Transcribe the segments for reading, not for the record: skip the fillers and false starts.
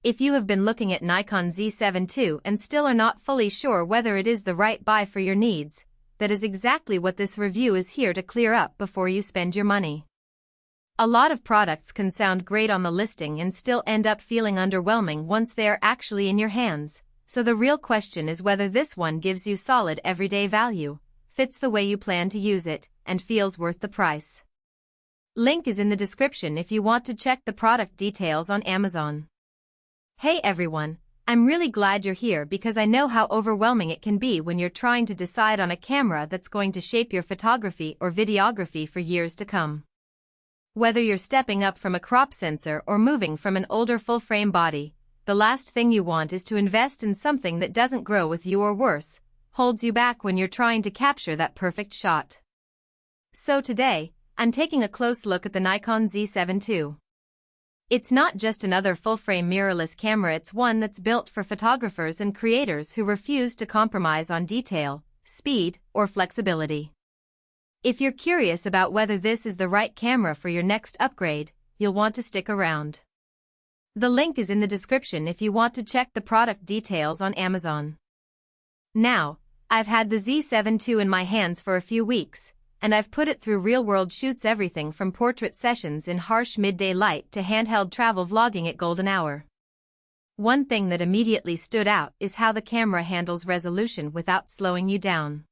If you have been looking at Nikon Z7 II and still are not fully sure whether it is the right buy for your needs, that is exactly what this review is here to clear up before you spend your money. A lot of products can sound great on the listing and still end up feeling underwhelming once they are actually in your hands, so the real question is whether this one gives you solid everyday value, fits the way you plan to use it, and feels worth the price. Link is in the description if you want to check the product details on Amazon. Hey everyone, I'm really glad you're here because I know how overwhelming it can be when you're trying to decide on a camera that's going to shape your photography or videography for years to come. Whether you're stepping up from a crop sensor or moving from an older full-frame body, the last thing you want is to invest in something that doesn't grow with you or worse, holds you back when you're trying to capture that perfect shot. So today, I'm taking a close look at the Nikon Z7 II. It's not just another full-frame mirrorless camera, it's one that's built for photographers and creators who refuse to compromise on detail, speed, or flexibility. If you're curious about whether this is the right camera for your next upgrade, you'll want to stick around. The link is in the description if you want to check the product details on Amazon. Now, I've had the Z7 II in my hands for a few weeks, and I've put it through real-world shoots, everything from portrait sessions in harsh midday light to handheld travel vlogging at golden hour. One thing that immediately stood out is how the camera handles resolution without slowing you down.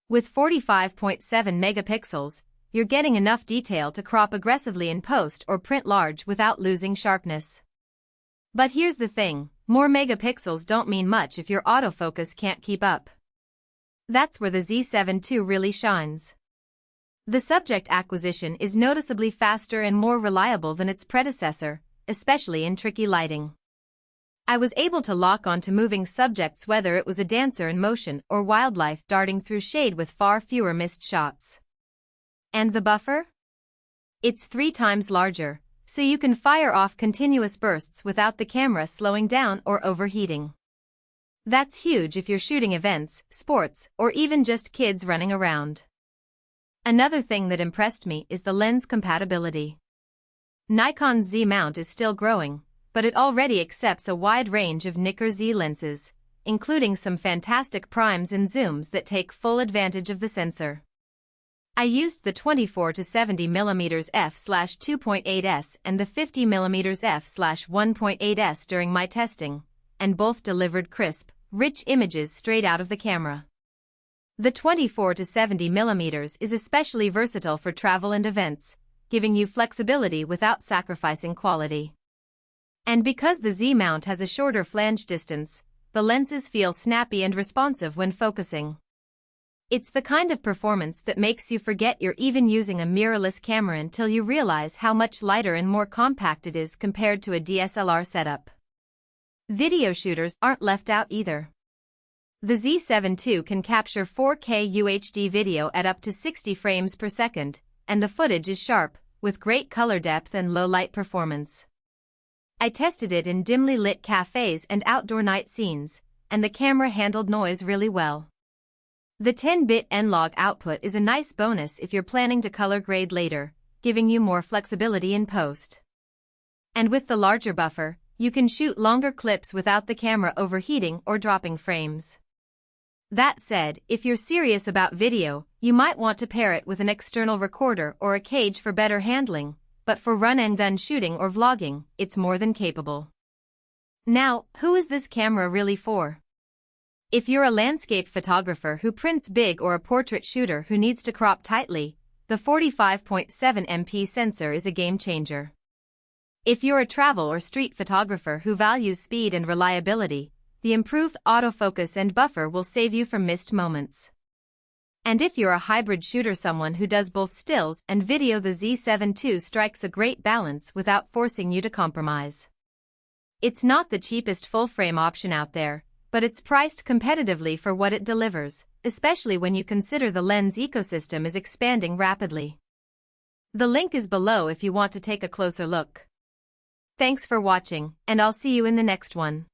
With 45.7 megapixels, you're getting enough detail to crop aggressively in post or print large without losing sharpness. But here's the thing, more megapixels don't mean much if your autofocus can't keep up. That's where the Z7 II really shines. The subject acquisition is noticeably faster and more reliable than its predecessor, especially in tricky lighting. I was able to lock onto moving subjects whether it was a dancer in motion or wildlife darting through shade with far fewer missed shots. And the buffer? It's 3 times larger, so you can fire off continuous bursts without the camera slowing down or overheating. That's huge if you're shooting events, sports, or even just kids running around. Another thing that impressed me is the lens compatibility. Nikon Z mount is still growing, but it already accepts a wide range of NIKKOR Z lenses, including some fantastic primes and zooms that take full advantage of the sensor. I used the 24-70mm f/2.8s and the 50mm f/1.8s during my testing, and both delivered crisp, rich images straight out of the camera. The 24-70mm is especially versatile for travel and events, giving you flexibility without sacrificing quality. And because the Z mount has a shorter flange distance, the lenses feel snappy and responsive when focusing. It's the kind of performance that makes you forget you're even using a mirrorless camera until you realize how much lighter and more compact it is compared to a DSLR setup. Video shooters aren't left out either. The Z7 II can capture 4K UHD video at up to 60 frames per second, and the footage is sharp, with great color depth and low light performance. I tested it in dimly lit cafes and outdoor night scenes, and the camera handled noise really well. The 10-bit N-Log output is a nice bonus if you're planning to color grade later, giving you more flexibility in post. And with the larger buffer, you can shoot longer clips without the camera overheating or dropping frames. That said, if you're serious about video, you might want to pair it with an external recorder or a cage for better handling, but for run-and-gun shooting or vlogging, it's more than capable. Now, who is this camera really for? If you're a landscape photographer who prints big or a portrait shooter who needs to crop tightly, the 45.7 MP sensor is a game changer. If you're a travel or street photographer who values speed and reliability, the improved autofocus and buffer will save you from missed moments. And if you're a hybrid shooter, someone who does both stills and video, the Z7 II strikes a great balance without forcing you to compromise. It's not the cheapest full-frame option out there, but it's priced competitively for what it delivers, especially when you consider the lens ecosystem is expanding rapidly. The link is below if you want to take a closer look. Thanks for watching, and I'll see you in the next one.